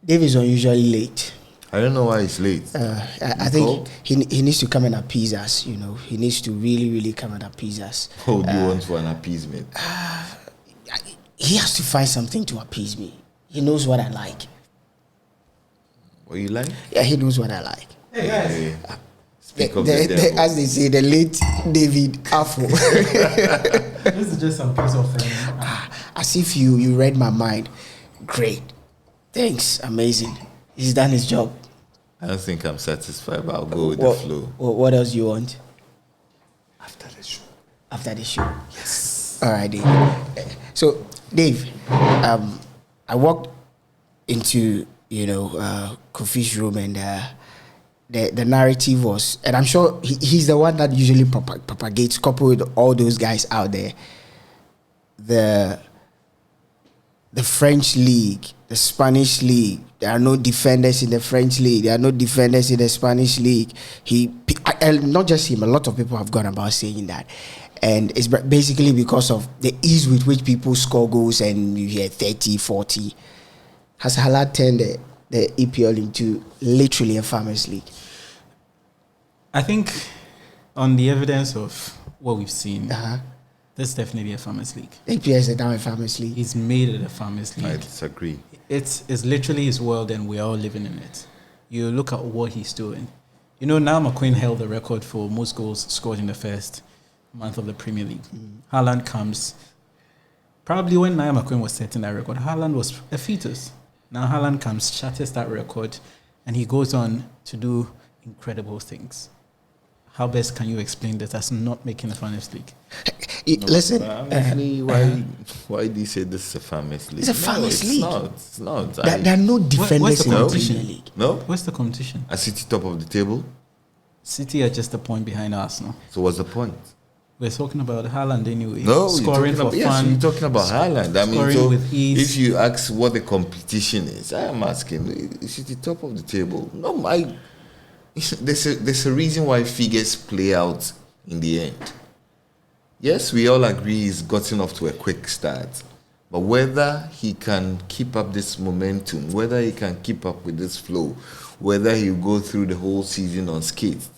Dave is unusually late. I don't know why he's late. I think he needs to come and appease us. You know, he needs to really come and appease us. What do you want for an appeasement? He has to find something to appease me. He knows what I like. What you like? Yeah, he knows what I like. Hey guys. Speak of the devil. As they say, the late David Afo. This is just some piece of As if you read my mind. Great. Thanks. Amazing. He's done his job. I don't think I'm satisfied, but I'll go with the flow. What else you want? After the show. After the show? Yes. All right, Dave. So, Dave, I walked into, Kofi's room and the narrative was, and I'm sure he's the one that usually propagates, coupled with all those guys out there, the French league, the Spanish league. There are no defenders in the French league. There are no defenders in the Spanish league. Not just him, a lot of people have gone about saying that. And it's basically because of the ease with which people score goals and you hear 30, 40. Has Haaland turned the EPL into literally a farmers league? I think on the evidence of what we've seen, this is definitely a farmers league. EPL is now a farmers league. He's made it a farmers league. I disagree. It's literally his world and we're all living in it. You look at what he's doing. Niall McQueen held the record for most goals scored in the first month of the Premier League. Haaland comes, probably when Niall McQueen was setting that record, Haaland was a fetus. Now Haaland comes, shatters that record, and he goes on to do incredible things. How best can you explain this as not making a farmers league? Listen, why do you say this is a farmers league? It's a farmers league. It's not. There are no defenders in the Premier League. No? What's the competition? A City top of the table? City are just a point behind Arsenal. So what's the point? We're talking about Haaland anyway. No, scoring for fun. Yes, you're talking about Haaland. I mean, so with ease. if you ask what the competition is, I am asking, is it the top of the table? No, there's a reason why figures play out in the end. Yes, we all agree he's gotten off to a quick start. But whether he can keep up this momentum, whether he can keep up with this flow, whether he'll go through the whole season unscathed,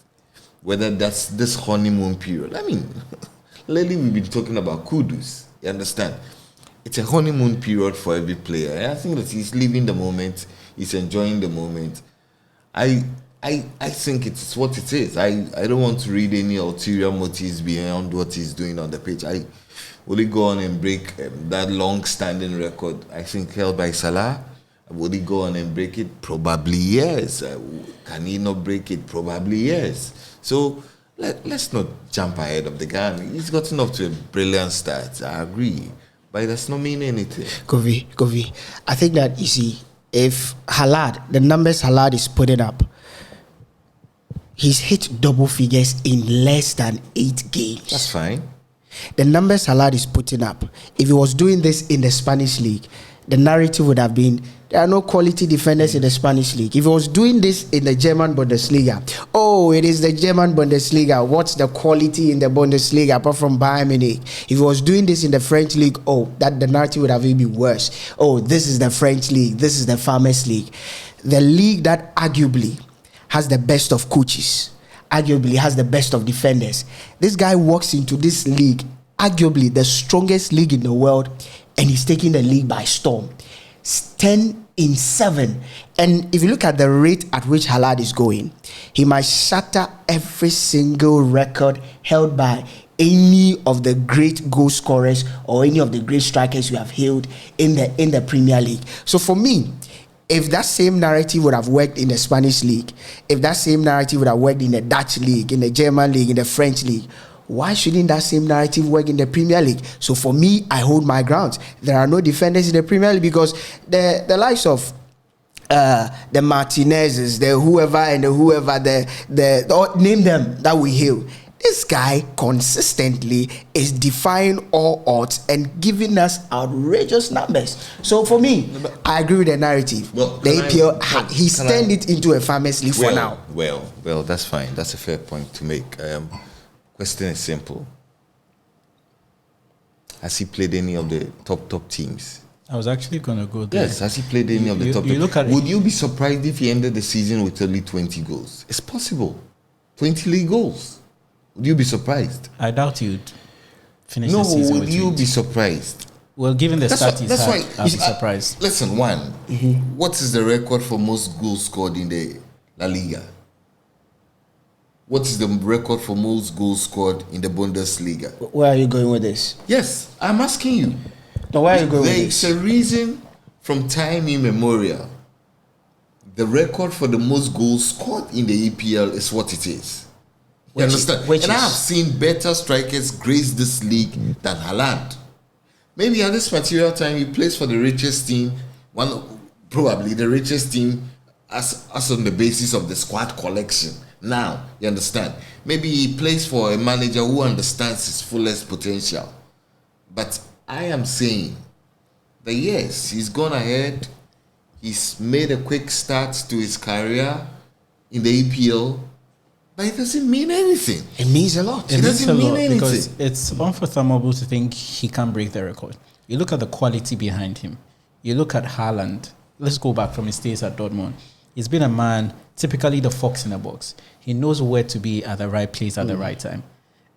whether that's this honeymoon period. I mean, lately we've been talking about kudos. You understand? It's a honeymoon period for every player. I think that he's living the moment. He's enjoying the moment. I think it's what it is. I don't want to read any ulterior motives beyond what he's doing on the pitch. Will he go on and break that long-standing record, I think, held by Salah? Will he go on and break it? Probably yes. Can he not break it? Probably yes. So let's not jump ahead of the gun. He's gotten off to a brilliant start. I agree. But it does not mean anything. Kofi, I think that, you see, if Haaland, the numbers Haaland is putting up, he's hit double figures in less than 8 games. That's fine. The numbers Haaland is putting up, if he was doing this in the Spanish league, the narrative would have been, there are no quality defenders in the Spanish league. If he was doing this in the German Bundesliga, it is the German Bundesliga. What's the quality in the Bundesliga apart from Bayern Munich? If he was doing this in the French league, that the narrative would have even been worse. This is the French league. This is the Farmers League. The league that arguably has the best of coaches, arguably has the best of defenders. This guy walks into this league, arguably the strongest league in the world, and he's taking the league by storm. 10-7. And if you look at the rate at which Haaland is going, he might shatter every single record held by any of the great goal scorers or any of the great strikers we have held in the Premier League. So for me, if that same narrative would have worked in the Spanish league, if that same narrative would have worked in the Dutch league, in the German league, in the French league, why shouldn't that same narrative work in the Premier League? So for me, I hold my ground. There are no defenders in the Premier League because the likes of the Martinezes, the whoever and the whoever, name them that we hail. This guy consistently is defying all odds and giving us outrageous numbers. So for me, I agree with the narrative. Well, the EPL, he's turned it into a Farmers League for now. Well, that's fine. That's a fair point to make. Question is simple. Has he played any of the top teams I was actually going to go there. Yes, has he played any of the top? Would you be surprised if he ended the season with only 20 goals? It's possible. 20 league goals. Would you be surprised? I doubt you'd finish the season with 20. Would you be surprised? Well, given the stat he's had, I'll be surprised. Listen, what is the record for most goals scored in the La Liga? What is the record for most goals scored in the Bundesliga? Where are you going with this? Yes, I'm asking you. No, where are you going with this? There's a reason from time immemorial. The record for the most goals scored in the EPL is what it is. You understand? And I have seen better strikers grace this league than Haaland. Maybe at this material time he plays for the richest team, probably the richest team as on the basis of the squad collection. Now, you understand? Maybe he plays for a manager who understands his fullest potential. But I am saying that yes, he's gone ahead. He's made a quick start to his career in the EPL. But it doesn't mean anything. It means a lot. It doesn't mean anything. Because it's unfathomable to think he can break the record. You look at the quality behind him. You look at Haaland. Let's go back from his days at Dortmund. He's been a man, typically the fox in the box. He knows where to be at the right place at the right time.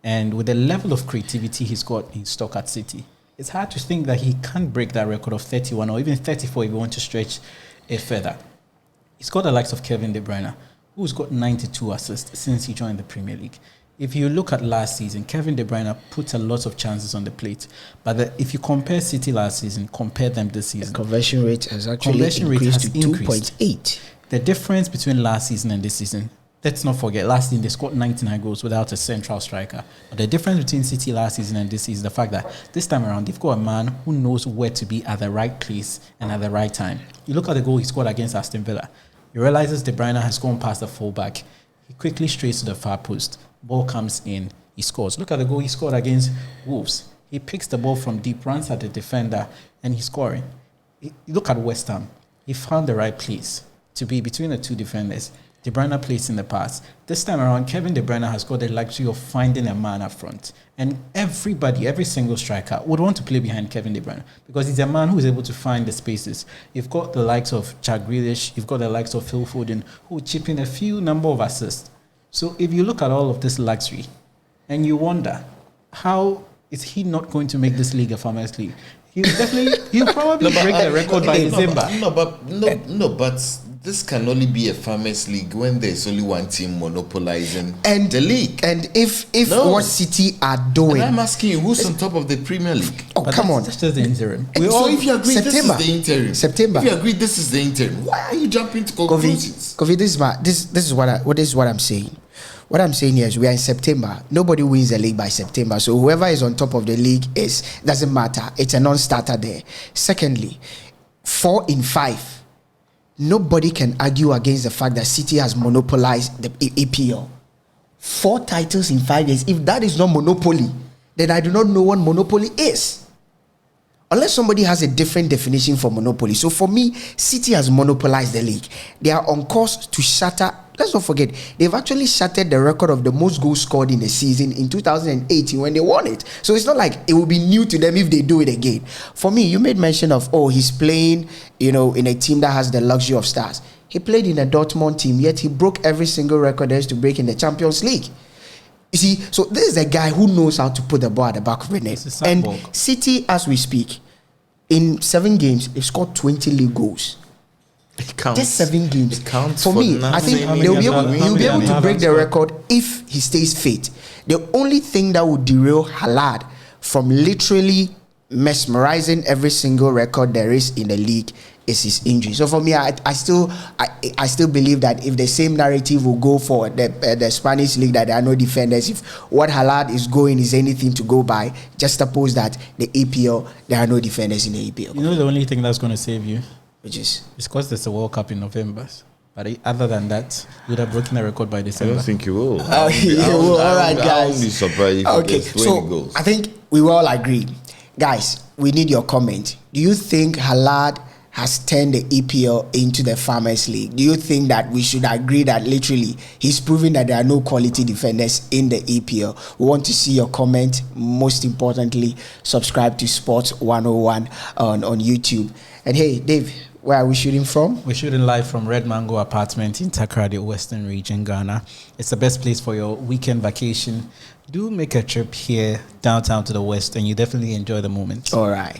And with the level of creativity he's got in stock at City, it's hard to think that he can't break that record of 31 or even 34 if you want to stretch it further. He's got the likes of Kevin De Bruyne, who's got 92 assists since he joined the Premier League. If you look at last season, Kevin De Bruyne put a lot of chances on the plate. But if you compare City last season, compare them this season, the conversion rate has actually increased to 2.8. The difference between last season and this season, let's not forget, last season they scored 99 goals without a central striker. But the difference between City last season and this is the fact that this time around, they've got a man who knows where to be at the right place and at the right time. You look at the goal he scored against Aston Villa. You realize De Bruyne has gone past the fullback. He quickly strays to the far post. Ball comes in. He scores. Look at the goal he scored against Wolves. He picks the ball from deep, runs at the defender, and he's scoring. Look at West Ham. He found the right place to be between the two defenders. De Bruyne plays in the pass. This time around, Kevin De Bruyne has got the luxury of finding a man up front. And everybody, every single striker would want to play behind Kevin De Bruyne because he's a man who is able to find the spaces. You've got the likes of Jack Grealish, you've got the likes of Phil Foden, who chip in a few number of assists. So if you look at all of this luxury and you wonder, how is he not going to make this league a Farmers League? He'll probably break the record by December. But this can only be a Farmers League when there's only one team monopolizing the league. And if what City are doing, and I'm asking you, who's on top of the Premier League? Oh, come on. That's just the interim. So if you agree September. this is the interim, September. If you agree this is the interim, why are you jumping to conclusions? Kofi, this is what I'm saying. What I'm saying here is we are in September. Nobody wins the league by September. So whoever is on top of the league doesn't matter. It's a non-starter there. Secondly, 4 in 5. Nobody can argue against the fact that City has monopolized the EPL. 4 titles in 5 years. If that is not monopoly, then I do not know what monopoly is. Unless somebody has a different definition for monopoly. So for me, City has monopolized the league. They are on course to shatter. Let's not forget, they've actually shattered the record of the most goals scored in a season in 2018 when they won it. So it's not like it will be new to them if they do it again. For me, you made mention of, he's playing, in a team that has the luxury of stars. He played in a Dortmund team, yet he broke every single record there is to break in the Champions League. You see, so this is a guy who knows how to put the ball at the back of the net. And City, as we speak, in 7 games, they've scored 20 league goals. It counts. Just 7 games. It counts for me, I think he'll be able to break the record if he stays fit. The only thing that would derail Haaland from literally mesmerizing every single record there is in the league is his injury. So for me, I still believe that if the same narrative will go for the Spanish league, that there are no defenders, if what Haaland is going is anything to go by, just suppose that the EPL, there are no defenders in the EPL. You know the only thing that's going to save you? Which is? It's because there's a World Cup in November. But other than that, you'd have broken the record by December. I don't think you will. You will. All right, guys. I won't be surprised if okay, it gets 20 so goals. I think we will all agree. Guys, we need your comment. Do you think Haaland has turned the EPL into the Farmers League? Do you think that we should agree that literally he's proving that there are no quality defenders in the EPL? We want to see your comment. Most importantly, subscribe to Sports 101 on YouTube. And hey, Dave, where are we shooting from? We're shooting live from Red Mango Apartment in Takoradi, Western Region, Ghana. It's the best place for your weekend vacation. Do make a trip here downtown to the west, and you definitely enjoy the moment. All right.